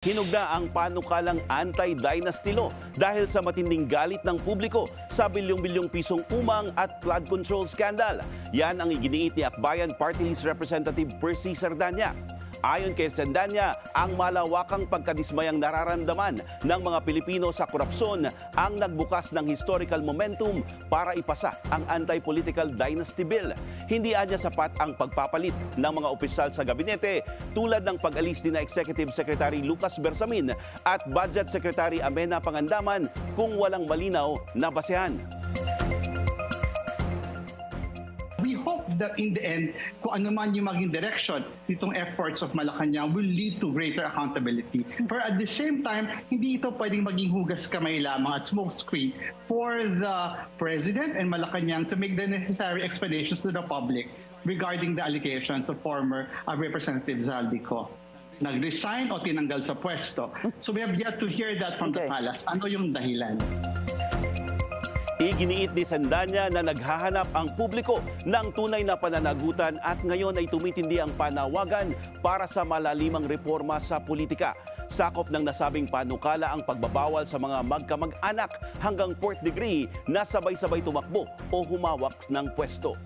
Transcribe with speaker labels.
Speaker 1: Hinugda ang panukalang anti-dynasty law dahil sa matinding galit ng publiko sa bilyong-bilyong pisong umang at flood control scandal. Yan ang iginiit ni Akbayan Party List Representative Percy Sardanya. Ayon kay Sardanya, ang malawakang pagkadismayang nararamdaman ng mga Pilipino sa korupsyon ang nagbukas ng historical momentum para ipasa ang anti-political dynasty bill. Hindi anya sapat ang pagpapalit ng mga opisyal sa gabinete tulad ng pag-alis ni na Executive Secretary Lucas Bersamin at Budget Secretary Amenah Pangandaman kung walang malinaw na basehan.
Speaker 2: We hope that in the end, kung ano man yung maging direction nitong efforts of Malacanang will lead to greater accountability. But at the same time, hindi ito pwedeng maging hugas kamay lamang at smokescreen for the President and Malacanang to make the necessary explanations to the public regarding the allegations of former Representative Zaldico. Nag-resign o tinanggal sa pwesto. So we have yet to hear that from the palace. Ano yung dahilan?
Speaker 1: Iginiit ni Sardanya na naghahanap ang publiko ng tunay na pananagutan at ngayon ay tumitindi ang panawagan para sa malalimang reforma sa politika. Sakop ng nasabing panukala ang pagbabawal sa mga magkamag-anak hanggang 4th degree na sabay-sabay tumakbo o humawak ng pwesto.